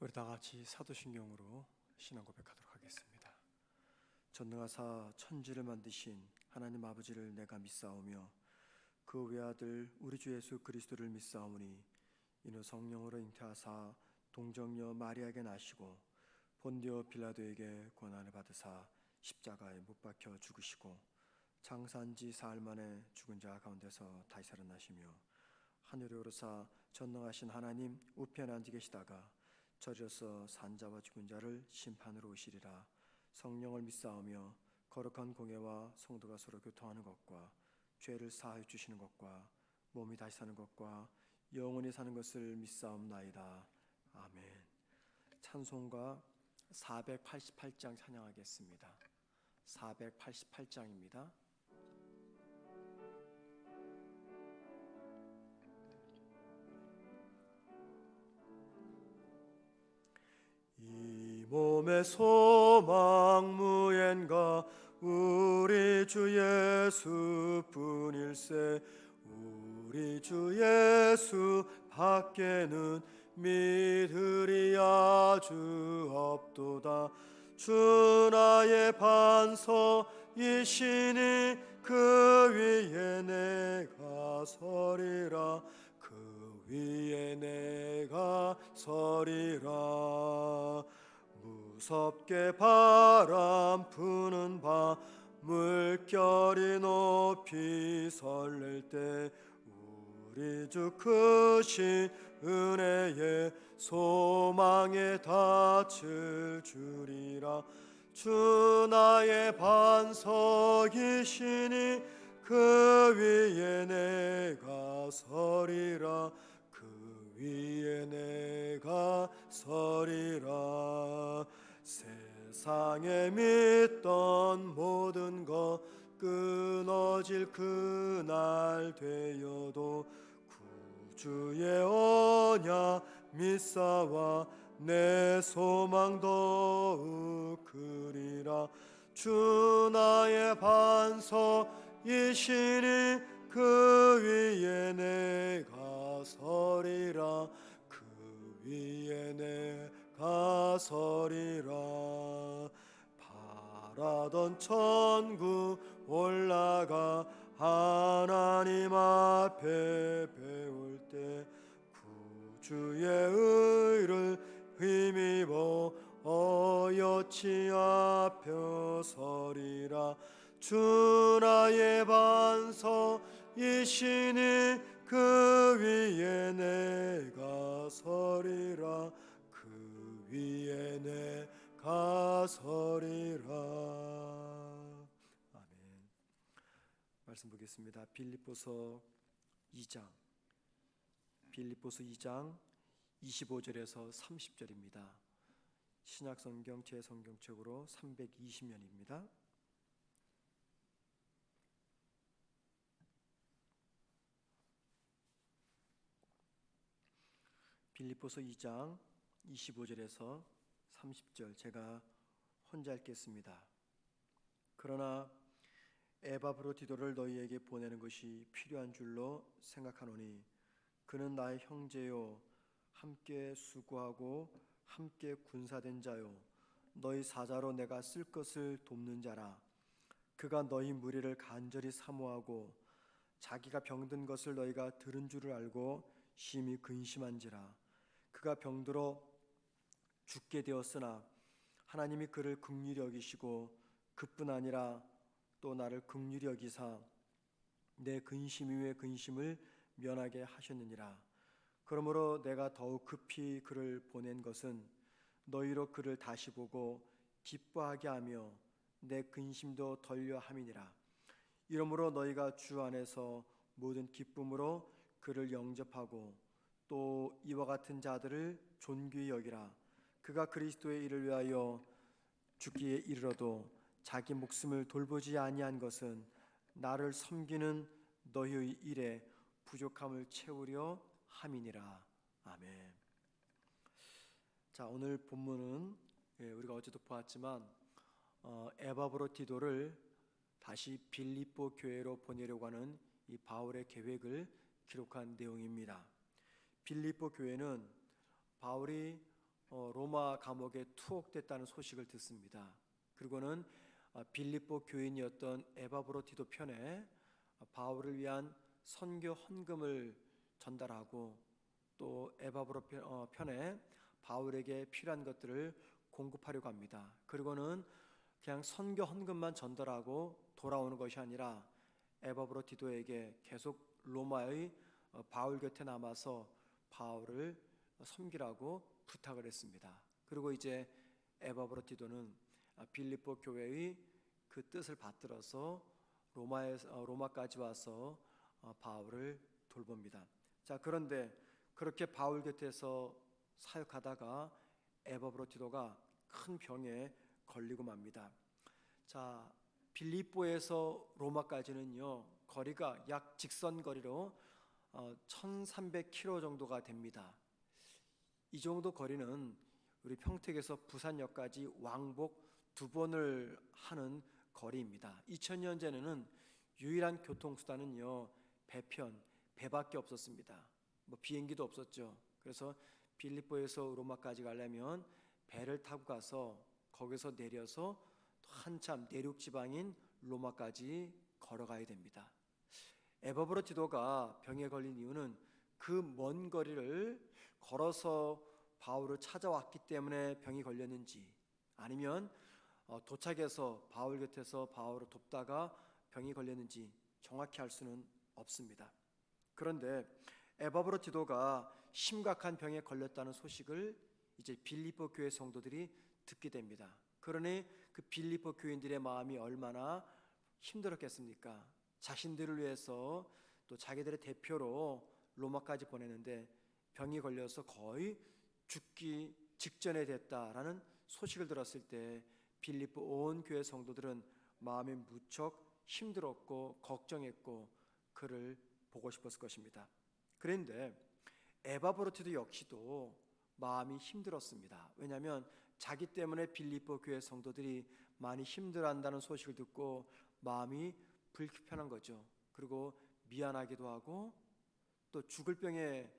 우리 다 같이 사도신경으로 신앙 고백하도록 하겠습니다. 전능하사 천지를 만드신 하나님 아버지를 내가 믿사오며 그 외아들 우리 주 예수 그리스도를 믿사오니 이는 성령으로 잉태하사 동정녀 마리아에게 나시고 본디오 빌라도에게 고난을 받으사 십자가에 못 박혀 죽으시고 장사한 지 사흘 만에 죽은 자 가운데서 다시 살아나시며 하늘에 오르사 전능하신 하나님 우편에 앉아 계시다가 저리로서 산자와 죽은 자를 심판으로 오시리라. 성령을 믿사오며 거룩한 공예와 성도가 서로 교통하는 것과 죄를 사하여 주시는 것과 몸이 다시 사는 것과 영원히 사는 것을 믿사옵나이다. 아멘. 찬송가 488장 찬양하겠습니다. 488장입니다. 이 몸의 소망 무엔가 우리 주 예수뿐일세. 우리 주 예수 밖에는 믿으리 아주 없도다. 주 나의 반석이시니 그 위에 내가 서리라. 그 위에 내가 서리라. 무섭게 바람 부는 밤 물결이 높이 설렐 때 우리 주 크신 은혜에 소망에 닿을 줄이라. 주 나의 반석이시니 그 위에 내가 서리라. 그 위에 내가 서리라. 세상에 믿던 모든 것 끊어질 그날 되어도 구주의 언약 믿사와 내 소망 더욱 크리라. 주 나의 반석이시니 그 위에 내가 서리라. 그 위에 내가 서리라. 바라던 천국 올라가 하나님 앞에 배울 때 구주의 의를 힘입어 어여치 앞에 서리라. 주 나의 반석이시니 그 위에 내가 서리라. 그 위에 내가 서리라. 아멘. 말씀 보겠습니다. 빌립보서 2장 25절에서 30절입니다. 신약성경 제성경책으로 320면입니다. 빌립보서 2장 25절에서 30절 제가 혼자 읽겠습니다. 그러나 에바브로디도를 너희에게 보내는 것이 필요한 줄로 생각하노니 그는 나의 형제요 함께 수고하고 함께 군사된 자요 너희 사자로 내가 쓸 것을 돕는 자라. 그가 너희 무리를 간절히 사모하고 자기가 병든 것을 너희가 들은 줄을 알고 심히 근심한지라. 그가 병들어 죽게 되었으나 하나님이 그를 긍휼히 여기시고 그뿐 아니라 또 나를 긍휼히 여기사 내 근심 위에 근심을 면하게 하셨느니라. 그러므로 내가 더욱 급히 그를 보낸 것은 너희로 그를 다시 보고 기뻐하게 하며 내 근심도 덜려 함이니라. 이러므로 너희가 주 안에서 모든 기쁨으로 그를 영접하고 또 이와 같은 자들을 존귀히 여기라. 그가 그리스도의 일을 위하여 죽기에 이르러도 자기 목숨을 돌보지 아니한 것은 나를 섬기는 너희의 일에 부족함을 채우려 함이니라. 아멘. 자, 오늘 본문은 우리가 어제도 보았지만 에바브로디도를 다시 빌립보 교회로 보내려고 하는 이 바울의 계획을 기록한 내용입니다. 빌립보 교회는 바울이 로마 감옥에 투옥됐다는 소식을 듣습니다. 그리고는 빌립보 교인이었던 에바브로디도 편에 바울을 위한 선교 헌금을 전달하고 또 에바브로 편에 바울에게 필요한 것들을 공급하려고 합니다. 그리고는 그냥 선교 헌금만 전달하고 돌아오는 것이 아니라 에바브로디도에게 계속 로마의 바울 곁에 남아서 바울을 섬기라고 부탁을 했습니다. 그리고 이제 에바브로디도는 빌립보 교회의 그 뜻을 받들어서 로마까지 와서 바울을 돌봅니다. 자, 그런데 그렇게 바울 곁에서 사역하다가 에바브로디도가 큰 병에 걸리고 맙니다. 자, 빌립보에서 로마까지는요 거리가 약 직선 거리로 1300km 정도가 됩니다. 이 정도 거리는 우리 평택에서 부산역까지 왕복 2번을 하는 거리입니다. 2000년 전에는 유일한 교통수단은요 배밖에 없었습니다. 비행기도 없었죠. 그래서 빌립보에서 로마까지 가려면 배를 타고 가서 거기서 내려서 한참 내륙 지방인 로마까지 걸어가야 됩니다. 에바브로디도가 병에 걸린 이유는 그 먼 거리를 걸어서 바울을 찾아왔기 때문에 병이 걸렸는지, 아니면 도착해서 바울 곁에서 바울을 돕다가 병이 걸렸는지 정확히 알 수는 없습니다. 그런데 에바브로디도가 심각한 병에 걸렸다는 소식을 이제 빌립보 교회 성도들이 듣게 됩니다. 그러니 그 빌립보 교인들의 마음이 얼마나 힘들었겠습니까? 자신들을 위해서 또 자기들의 대표로 로마까지 보내는데 병이 걸려서 거의 죽기 직전에 됐다라는 소식을 들었을 때 빌립보 온 교회 성도들은 마음이 무척 힘들었고 걱정했고 그를 보고 싶었을 것입니다. 그런데 에바브로디도 역시도 마음이 힘들었습니다. 왜냐하면 자기 때문에 빌립보 교회 성도들이 많이 힘들어한다는 소식을 듣고 마음이 불편한 거죠. 그리고 미안하기도 하고 또 죽을 병에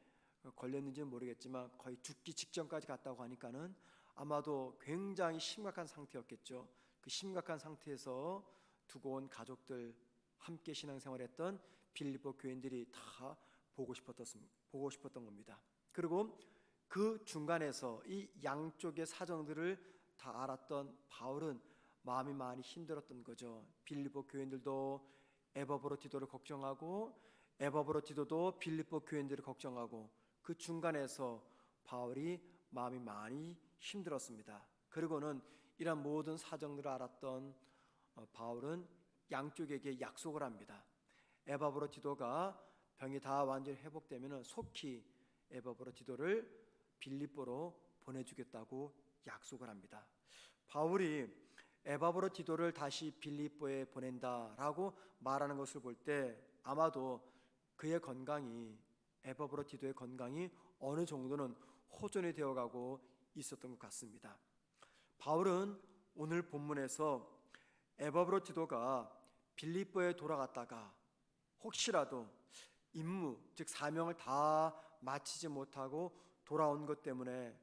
걸렸는지는 모르겠지만 거의 죽기 직전까지 갔다고 하니까는 아마도 굉장히 심각한 상태였겠죠. 그 심각한 상태에서 두고 온 가족들, 함께 신앙생활했던 빌립보 교인들이 다 보고 싶었던 겁니다. 그리고 그 중간에서 이 양쪽의 사정들을 다 알았던 바울은 마음이 많이 힘들었던 거죠. 빌립보 교인들도 에바브로디도를 걱정하고 에바브로디도도 빌립보 교인들을 걱정하고 그 중간에서 바울이 마음이 많이 힘들었습니다. 그리고는 이런 모든 사정들을 알았던 바울은 양쪽에게 약속을 합니다. 에바브로디도가 병이 다 완전히 회복되면 속히 에바브로디도를 빌립보로 보내주겠다고 약속을 합니다. 바울이 에바브로디도를 다시 빌립보에 보낸다라고 말하는 것을 볼 때 아마도 그의 건강이, 에바브로디도의 건강이 어느 정도는 호전이 되어가고 있었던 것 같습니다. 바울은 오늘 본문에서 에바브로디도가 빌립보에 돌아갔다가 혹시라도 임무, 즉 사명을 다 마치지 못하고 돌아온 것 때문에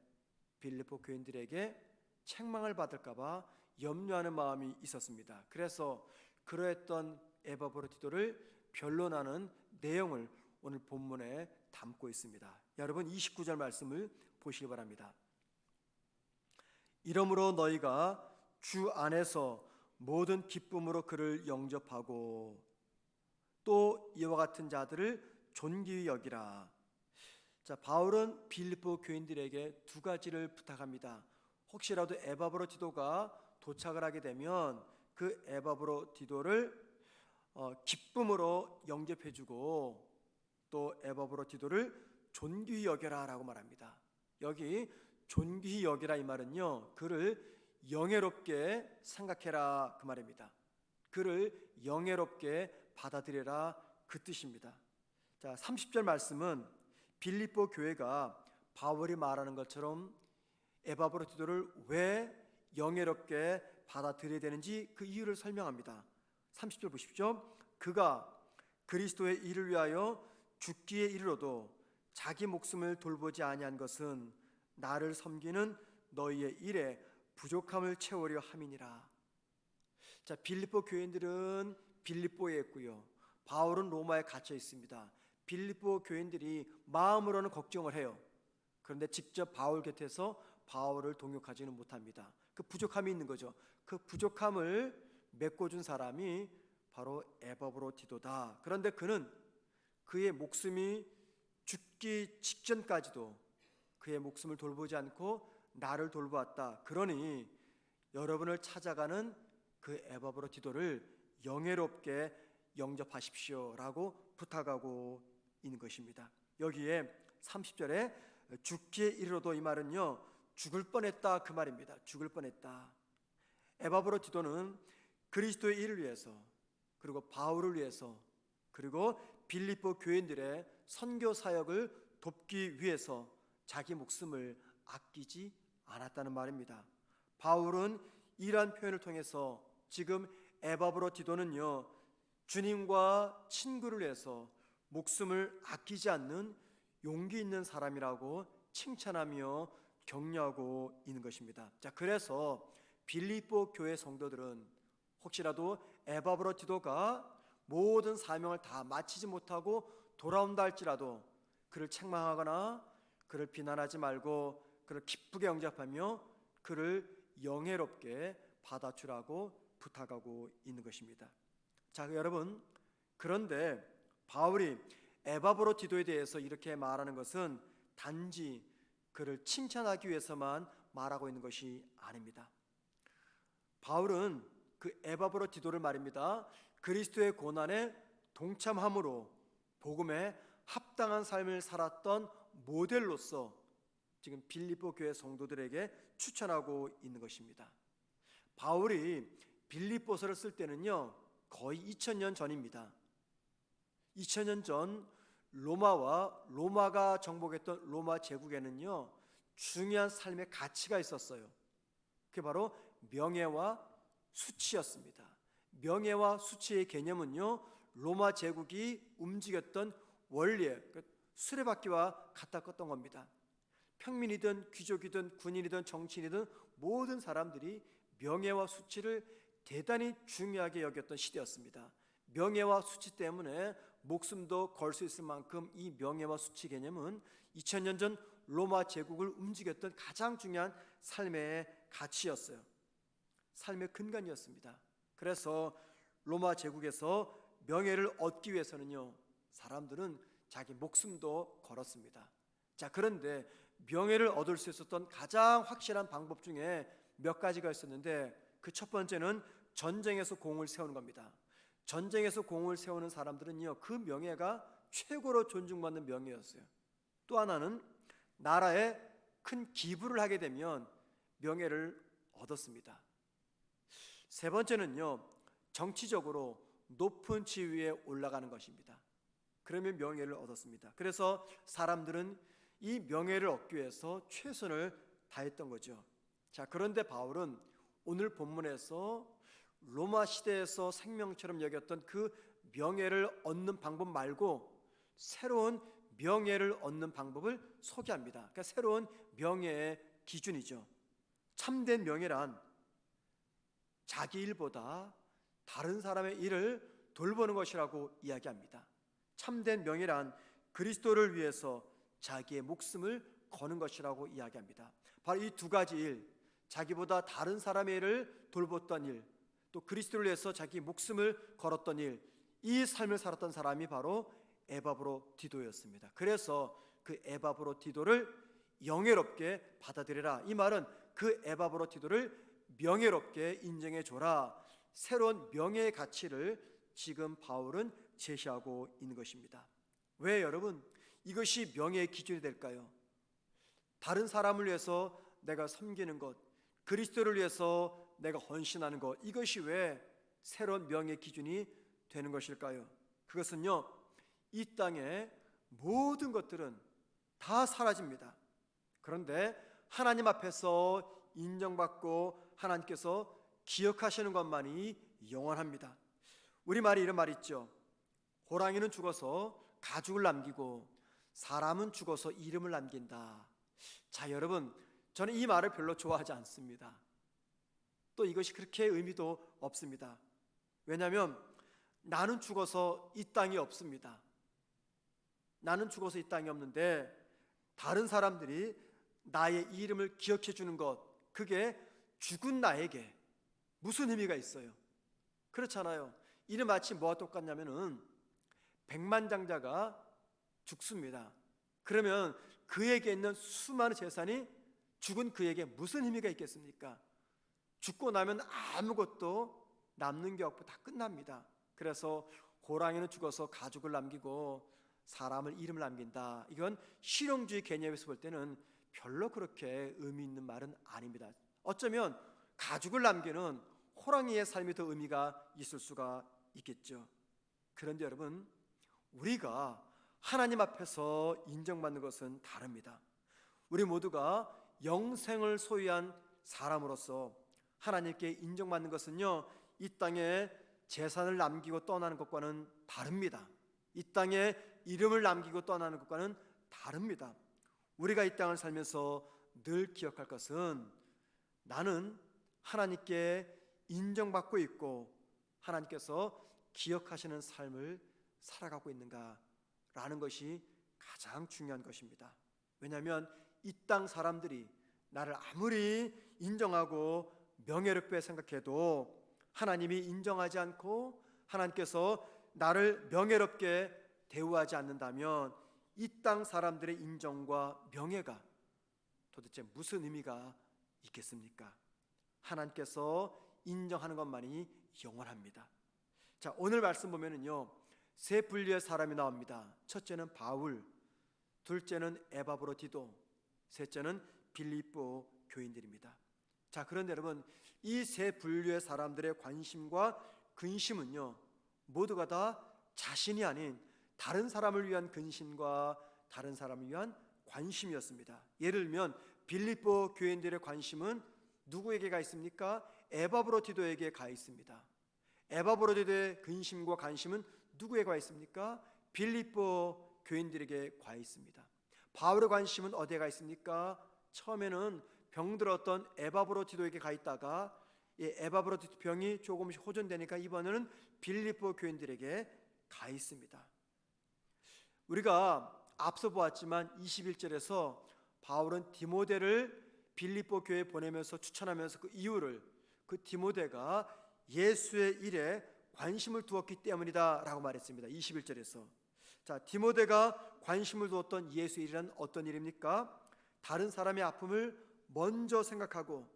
빌립보 교인들에게 책망을 받을까 봐 염려하는 마음이 있었습니다. 그래서 그러했던 에바브로디도를 변론하는 내용을 오늘 본문에 담고 있습니다. 여러분 29절 말씀을 보시기 바랍니다. 이러므로 너희가 주 안에서 모든 기쁨으로 그를 영접하고 또 이와 같은 자들을 존귀히 여기라. 자, 바울은 빌립보 교인들에게 두 가지를 부탁합니다. 혹시라도 에바브로디도가 도착을 하게 되면 그 에바브로디도를 기쁨으로 영접해주고 또 에바브로디도를 존귀히 여겨라 라고 말합니다. 여기 존귀히 여기라 이 말은요, 그를 영예롭게 생각해라 그 말입니다. 그를 영예롭게 받아들여라 그 뜻입니다. 자, 30절 말씀은 빌립보 교회가 바울이 말하는 것처럼 에바브로디도를 왜 영예롭게 받아들여야 되는지 그 이유를 설명합니다. 30절 보십시오. 그가 그리스도의 일을 위하여 죽기에 이르러도 자기 목숨을 돌보지 아니한 것은 나를 섬기는 너희의 일에 부족함을 채우려 함이니라. 자, 빌립보 교인들은 빌립보에 있고요, 바울은 로마에 갇혀 있습니다. 빌립보 교인들이 마음으로는 걱정을 해요. 그런데 직접 바울 곁에서 바울을 동역하지는 못합니다. 그 부족함이 있는 거죠. 그 부족함을 메꿔준 사람이 바로 에바브로디도다. 그런데 그는 그의 목숨이 죽기 직전까지도 그의 목숨을 돌보지 않고 나를 돌보았다. 그러니 여러분을 찾아가는 그 에바브로디도를 영예롭게 영접하십시오라고 부탁하고 있는 것입니다. 여기에 30절에 죽기에 이르러도, 이 말은요, 죽을 뻔했다 그 말입니다. 죽을 뻔했다. 에바브로디도는 그리스도의 일을 위해서, 그리고 바울을 위해서, 그리고 빌립보 교인들의 선교 사역을 돕기 위해서 자기 목숨을 아끼지 않았다는 말입니다. 바울은 이러한 표현을 통해서 지금 에바브로디도는요, 주님과 친구를 위해서 목숨을 아끼지 않는 용기 있는 사람이라고 칭찬하며 격려하고 있는 것입니다. 자, 그래서 빌립보 교회 성도들은 혹시라도 에바브로디도가 모든 사명을 다 마치지 못하고 돌아온다 할지라도 그를 책망하거나 그를 비난하지 말고 그를 기쁘게 영접하며 그를 영예롭게 받아주라고 부탁하고 있는 것입니다. 자, 여러분, 그런데 바울이 에바브로디도에 대해서 이렇게 말하는 것은 단지 그를 칭찬하기 위해서만 말하고 있는 것이 아닙니다. 바울은 그 에바브로디도를 말입니다, 그리스도의 고난에 동참함으로 복음에 합당한 삶을 살았던 모델로서 지금 빌립보 교회 성도들에게 추천하고 있는 것입니다. 바울이 빌립보서를 쓸 때는요, 거의 2000년 전입니다. 2000년 전 로마가 정복했던 로마 제국에는요, 중요한 삶의 가치가 있었어요. 그게 바로 명예와 수치였습니다. 명예와 수치의 개념은요, 로마 제국이 움직였던 원리에 수레바퀴와 같았던 겁니다. 평민이든 귀족이든 군인이든 정치인이든 모든 사람들이 명예와 수치를 대단히 중요하게 여겼던 시대였습니다. 명예와 수치 때문에 목숨도 걸 수 있을 만큼 이 명예와 수치 개념은 2000년 전 로마 제국을 움직였던 가장 중요한 삶의 가치였어요. 삶의 근간이었습니다. 그래서 로마 제국에서 명예를 얻기 위해서는요, 사람들은 자기 목숨도 걸었습니다. 자, 그런데 명예를 얻을 수 있었던 가장 확실한 방법 중에 몇 가지가 있었는데, 그 첫 번째는 전쟁에서 공을 세우는 겁니다. 전쟁에서 공을 세우는 사람들은요, 그 명예가 최고로 존중받는 명예였어요. 또 하나는 나라에 큰 기부를 하게 되면 명예를 얻었습니다. 세 번째는요, 정치적으로 높은 지위에 올라가는 것입니다. 그러면 명예를 얻었습니다. 그래서 사람들은 이 명예를 얻기 위해서 최선을 다했던 거죠. 자, 그런데 바울은 오늘 본문에서 로마 시대에서 생명처럼 여겼던 그 명예를 얻는 방법 말고 새로운 명예를 얻는 방법을 소개합니다. 그러니까 새로운 명예의 기준이죠. 참된 명예란 자기 일보다 다른 사람의 일을 돌보는 것이라고 이야기합니다. 참된 명예란 그리스도를 위해서 자기의 목숨을 거는 것이라고 이야기합니다. 바로 이 두 가지 일, 자기보다 다른 사람의 일을 돌봤던 일, 또 그리스도를 위해서 자기 목숨을 걸었던 일, 이 삶을 살았던 사람이 바로 에바브로디도였습니다. 그래서 그 에바브로디도를 영예롭게 받아들여라. 이 말은 그 에바브로디도를 명예롭게 인정해 줘라. 새로운 명예의 가치를 지금 바울은 제시하고 있는 것입니다. 왜 여러분 이것이 명예의 기준이 될까요? 다른 사람을 위해서 내가 섬기는 것, 그리스도를 위해서 내가 헌신하는 것, 이것이 왜 새로운 명예의 기준이 되는 것일까요? 그것은요, 이 땅의 모든 것들은 다 사라집니다. 그런데 하나님 앞에서 인정받고 하나님께서 기억하시는 것만이 영원합니다. 우리말에 이런 말이 있죠. 호랑이는 죽어서 가죽을 남기고 사람은 죽어서 이름을 남긴다. 자, 여러분, 저는 이 말을 별로 좋아하지 않습니다. 또 이것이 그렇게 의미도 없습니다. 왜냐하면 나는 죽어서 이 땅이 없습니다. 나는 죽어서 이 땅이 없는데 다른 사람들이 나의 이름을 기억해 주는 것, 그게 죽은 나에게 무슨 의미가 있어요? 그렇잖아요. 이는 마치 뭐와 똑같냐면은 백만장자가 죽습니다. 그러면 그에게 있는 수많은 재산이 죽은 그에게 무슨 의미가 있겠습니까? 죽고 나면 아무것도 남는 게 없고 다 끝납니다. 그래서 호랑이는 죽어서 가죽을 남기고 사람을 이름을 남긴다. 이건 실용주의 개념에서 볼 때는 별로 그렇게 의미 있는 말은 아닙니다. 어쩌면 가죽을 남기는 호랑이의 삶이 더 의미가 있을 수가 있겠죠. 그런데 여러분, 우리가 하나님 앞에서 인정받는 것은 다릅니다. 우리 모두가 영생을 소유한 사람으로서 하나님께 인정받는 것은요, 이 땅에 재산을 남기고 떠나는 것과는 다릅니다. 이 땅에 이름을 남기고 떠나는 것과는 다릅니다. 우리가 이 땅을 살면서 늘 기억할 것은 나는 하나님께 인정받고 있고 하나님께서 기억하시는 삶을 살아가고 있는가라는 것이 가장 중요한 것입니다. 왜냐하면 이 땅 사람들이 나를 아무리 인정하고 명예롭게 생각해도 하나님이 인정하지 않고 하나님께서 나를 명예롭게 대우하지 않는다면 이 땅 사람들의 인정과 명예가 도대체 무슨 의미가 있겠습니까? 하나님께서 인정하는 것만이 영원합니다. 자, 오늘 말씀 보면은요, 세 분류의 사람이 나옵니다. 첫째는 바울, 둘째는 에바브로디도, 셋째는 빌립보 교인들입니다. 자, 그런데 여러분, 이 세 분류의 사람들의 관심과 근심은요, 모두가 다 자신이 아닌 다른 사람을 위한 근심과 다른 사람을 위한 관심이었습니다. 예를 들면 빌립보 교인들의 관심은 누구에게 가 있습니까? 에바브로디도에게 가 있습니다. 에바브로디도의 근심과 관심은 누구에게 가 있습니까? 빌립보 교인들에게 가 있습니다. 바울의 관심은 어디에 가 있습니까? 처음에는 병들었던 에바브로디도에게 가 있다가 에바브로디도 병이 조금씩 호전되니까 이번에는 빌립보 교인들에게 가 있습니다. 우리가 앞서 보았지만 21절에서 바울은 디모데를 빌립보 교회에 보내면서 추천하면서 그 이유를, 그 디모데가 예수의 일에 관심을 두었기 때문이다 라고 말했습니다. 21절에서. 자, 디모데가 관심을 두었던 예수의 일은 어떤 일입니까? 다른 사람의 아픔을 먼저 생각하고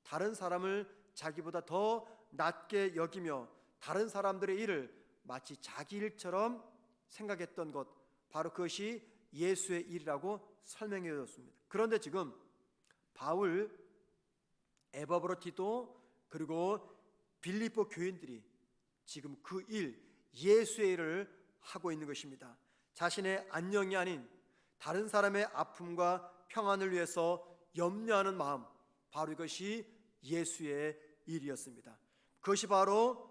다른 사람을 자기보다 더 낮게 여기며 다른 사람들의 일을 마치 자기 일처럼 생각했던 것, 바로 그것이 예수의 일이라고 설명해 줬습니다. 그런데 지금 바울, 에바브로디도 그리고 빌립보 교인들이 지금 그 일, 예수의 일을 하고 있는 것입니다. 자신의 안녕이 아닌 다른 사람의 아픔과 평안을 위해서 염려하는 마음, 바로 이것이 예수의 일이었습니다. 그것이 바로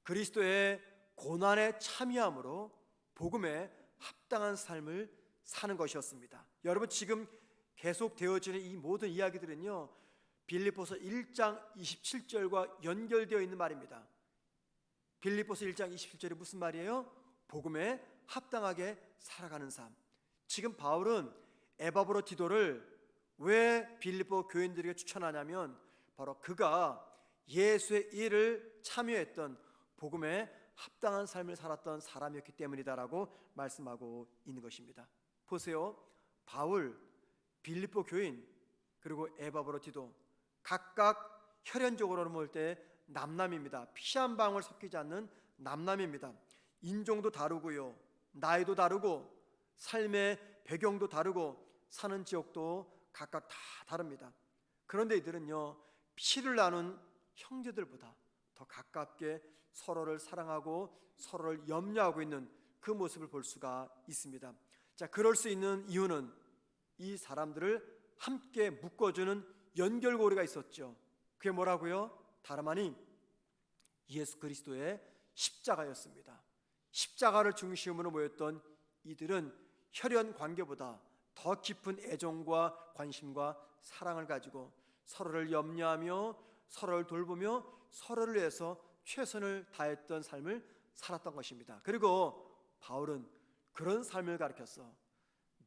그리스도의 고난에 참여함으로 복음에 합당한 삶을 사는 것이었습니다. 여러분, 지금 계속 되어지는 이 모든 이야기들은요, 빌립보서 1장 27절과 연결되어 있는 말입니다. 빌립보서 1장 27절이 무슨 말이에요? 복음에 합당하게 살아가는 삶. 지금 바울은 에바브로디도를 왜 빌립보 교인들에게 추천하냐면 바로 그가 예수의 일을 참여했던 복음에 합당한 삶을 살았던 사람이었기 때문이다라고 말씀하고 있는 것입니다. 보세요. 바울, 빌립보 교인, 그리고 에바브로디도 각각 혈연적으로는 볼 때 남남입니다. 피 한 방울 섞이지 않는 남남입니다. 인종도 다르고요, 나이도 다르고 삶의 배경도 다르고 사는 지역도 각각 다 다릅니다. 그런데 이들은요, 피를 나눈 형제들보다 더 가깝게 서로를 사랑하고 서로를 염려하고 있는 그 모습을 볼 수가 있습니다. 자, 그럴 수 있는 이유는 이 사람들을 함께 묶어주는 연결고리가 있었죠. 그게 뭐라고요? 다름 아닌 예수 그리스도의 십자가였습니다. 십자가를 중심으로 모였던 이들은 혈연 관계보다 더 깊은 애정과 관심과 사랑을 가지고 서로를 염려하며 서로를 돌보며 서로를 위해서 최선을 다했던 삶을 살았던 것입니다. 그리고 바울은 그런 삶을 가르쳤어.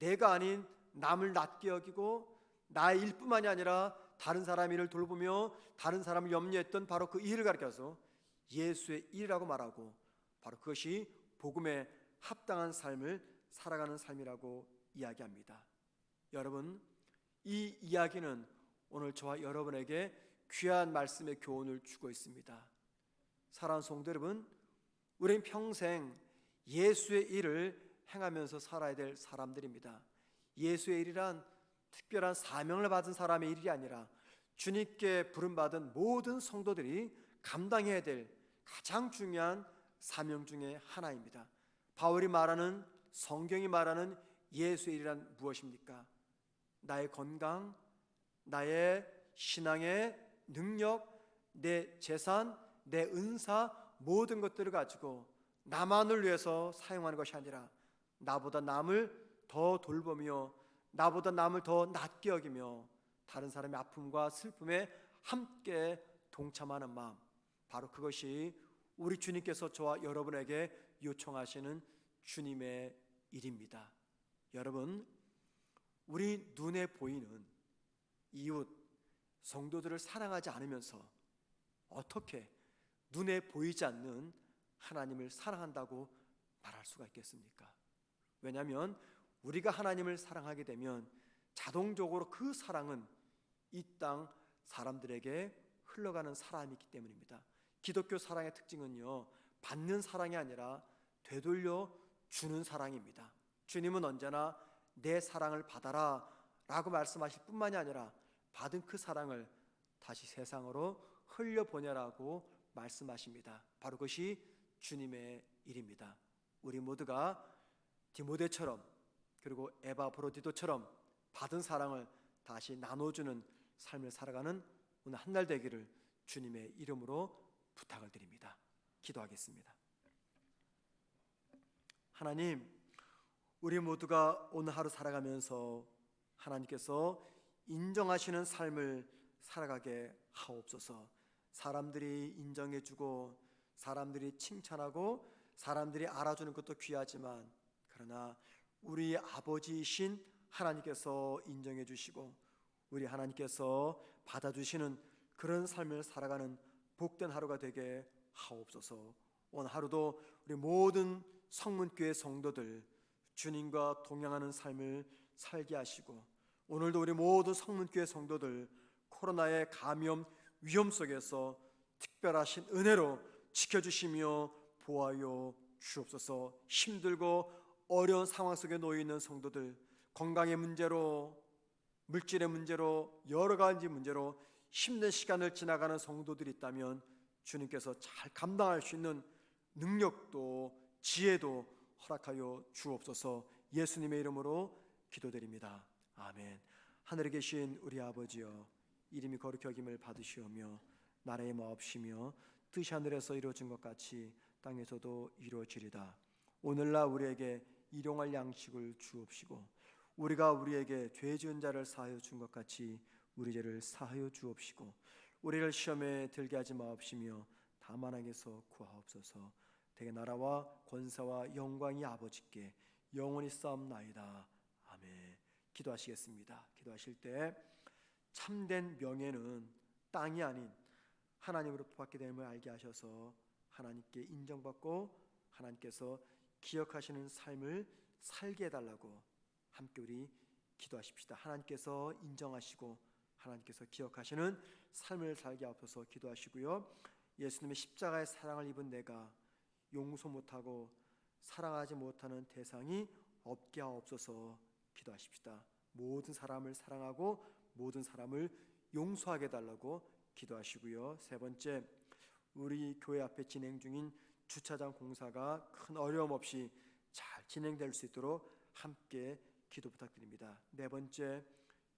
내가 아닌 남을 낮게 여기고 나의 일뿐만이 아니라 다른 사람 일을 돌보며 다른 사람을 염려했던 바로 그 일을 가르쳐서 예수의 일이라고 말하고, 바로 그것이 복음에 합당한 삶을 살아가는 삶이라고 이야기합니다. 여러분, 이 이야기는 오늘 저와 여러분에게 귀한 말씀의 교훈을 주고 있습니다. 사랑하는 성도 여러분, 우리는 평생 예수의 일을 행하면서 살아야 될 사람들입니다. 예수의 일이란 특별한 사명을 받은 사람의 일이 아니라 주님께 부름받은 모든 성도들이 감당해야 될 가장 중요한 사명 중에 하나입니다. 바울이 말하는, 성경이 말하는 예수의 일이란 무엇입니까? 나의 건강, 나의 신앙의 능력, 내 재산, 내 은사, 모든 것들을 가지고 나만을 위해서 사용하는 것이 아니라 나보다 남을 더 돌보며 나보다 남을 더 낮게 여기며 다른 사람의 아픔과 슬픔에 함께 동참하는 마음, 바로 그것이 우리 주님께서 저와 여러분에게 요청하시는 주님의 일입니다. 여러분, 우리 눈에 보이는 이웃, 성도들을 사랑하지 않으면서 어떻게 눈에 보이지 않는 하나님을 사랑한다고 말할 수가 있겠습니까? 왜냐하면 우리가 하나님을 사랑하게 되면 자동적으로 그 사랑은 이 땅 사람들에게 흘러가는 사람이기 때문입니다. 기독교 사랑의 특징은요, 받는 사랑이 아니라 되돌려 주는 사랑입니다. 주님은 언제나 내 사랑을 받아라 라고 말씀하실 뿐만이 아니라 받은 그 사랑을 다시 세상으로 흘려보내라고 말씀하십니다. 바로 그것이 주님의 일입니다. 우리 모두가 디모데처럼, 그리고 에바브로디도처럼 받은 사랑을 다시 나눠주는 삶을 살아가는 오늘 한 날 되기를 주님의 이름으로 부탁을 드립니다. 기도하겠습니다. 하나님, 우리 모두가 오늘 하루 살아가면서 하나님께서 인정하시는 삶을 살아가게 하옵소서. 사람들이 인정해주고 사람들이 칭찬하고 사람들이 알아주는 것도 귀하지만, 그러나 우리 아버지이신 하나님께서 인정해 주시고 우리 하나님께서 받아주시는 그런 삶을 살아가는 복된 하루가 되게 하옵소서. 오늘 하루도 우리 모든 성문교회 성도들 주님과 동행하는 삶을 살게 하시고, 오늘도 우리 모든 성문교회 성도들 코로나의 감염 위험 속에서 특별하신 은혜로 지켜주시며 보호하여 주옵소서. 힘들고 어려운 상황 속에 놓여 있는 성도들, 건강의 문제로, 물질의 문제로, 여러 가지 문제로 힘든 시간을 지나가는 성도들이 있다면 주님께서 잘 감당할 수 있는 능력도 지혜도 허락하여 주옵소서. 예수님의 이름으로 기도드립니다. 아멘. 하늘에 계신 우리 아버지여, 이름이 거룩히 여김을 받으시오며 나라의 마옵시며 뜻이 하늘에서 이루어진 것 같이 땅에서도 이루어지리다. 오늘날 우리에게 일용할 양식을 주옵시고 우리가 우리에게 죄 지은 자를 사하여 준 것 같이 우리 죄를 사하여 주옵시고 우리를 시험에 들게 하지 마옵시며 다만 악에서 구하옵소서. 대개 나라와 권세와 영광이 아버지께 영원히 싸움나이다. 아멘. 기도하시겠습니다. 기도하실 때 참된 명예는 땅이 아닌 하나님으로부터 받게 됨을 알게 하셔서 하나님께 인정받고 하나님께서 기억하시는 삶을 살게 해달라고 함께 우리 기도하십시다. 하나님께서 인정하시고 하나님께서 기억하시는 삶을 살게 하옵소서. 기도하시고요. 예수님의 십자가의 사랑을 입은 내가 용서 못하고 사랑하지 못하는 대상이 없게 하옵소서. 기도하십시다. 모든 사람을 사랑하고 모든 사람을 용서하게 해달라고 기도하시고요. 세 번째, 우리 교회 앞에 진행 중인 주차장 공사가 큰 어려움 없이 잘 진행될 수 있도록 함께 기도 부탁드립니다. 네 번째,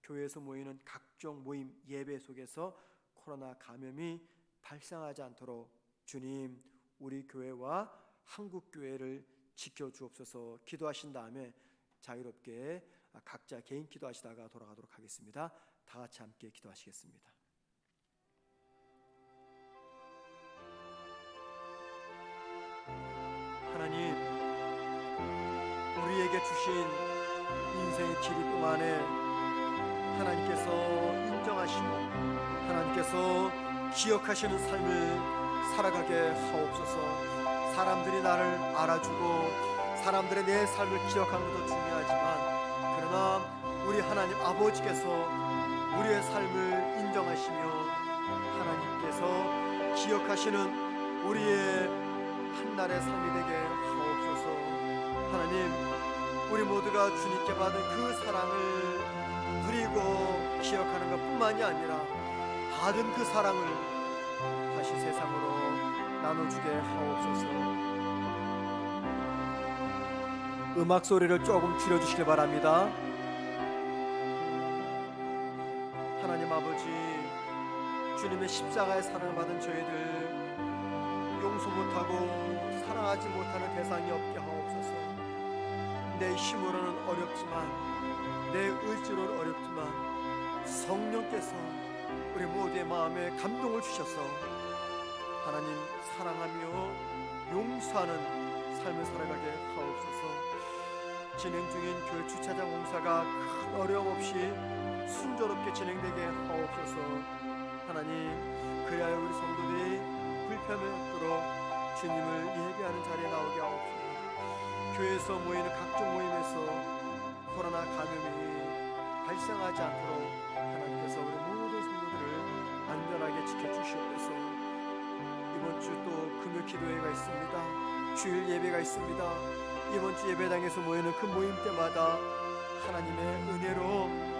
교회에서 모이는 각종 모임 예배 속에서 코로나 감염이 발생하지 않도록 주님, 우리 교회와 한국 교회를 지켜주옵소서. 기도하신 다음에 자유롭게 각자 개인 기도하시다가 돌아가도록 하겠습니다. 다 같이 함께 기도하시겠습니다. 하나님, 우리에게 주신 인생의 길이 동안에 하나님께서 인정하시고 하나님께서 기억하시는 삶을 살아가게 하옵소서. 사람들이 나를 알아주고 사람들의 내 삶을 기억하는 것도 중요하지만, 그러나 우리 하나님 아버지께서 우리의 삶을 인정하시며 하나님께서 기억하시는 우리의 한날의 삶이 되게 하옵소서. 하나님, 우리 모두가 주님께 받은 그 사랑을 누리고 기억하는 것뿐만이 아니라 받은 그 사랑을 다시 세상으로 나눠주게 하옵소서. 음악 소리를 조금 줄여주시기 바랍니다. 하나님 아버지, 주님의 십자가의 사랑을 받은 저희들 용서 못하고 사랑하지 못하는 대상이 없게 하옵소서. 내 힘으로는 어렵지만, 내 의지로는 어렵지만 성령께서 우리 모두의 마음에 감동을 주셔서 하나님 사랑하며 용서하는 삶을 살아가게 하옵소서. 진행 중인 교회 주차장 공사가 큰 어려움 없이 순조롭게 진행되게 하옵소서. 하나님, 그리하여 우리 성도들이 불편함이 없도록 주님을 예배하는 자리에 나오게 하옵소서. 교회에서 모이는 각종 모임에서 코로나 감염이 발생하지 않도록 하나님께서 우리 모든 성도들을 안전하게 지켜주시옵소서. 이번 주 또 금요 기도회가 있습니다. 주일 예배가 있습니다. 이번 주 예배당에서 모이는 그 모임 때마다 하나님의 은혜로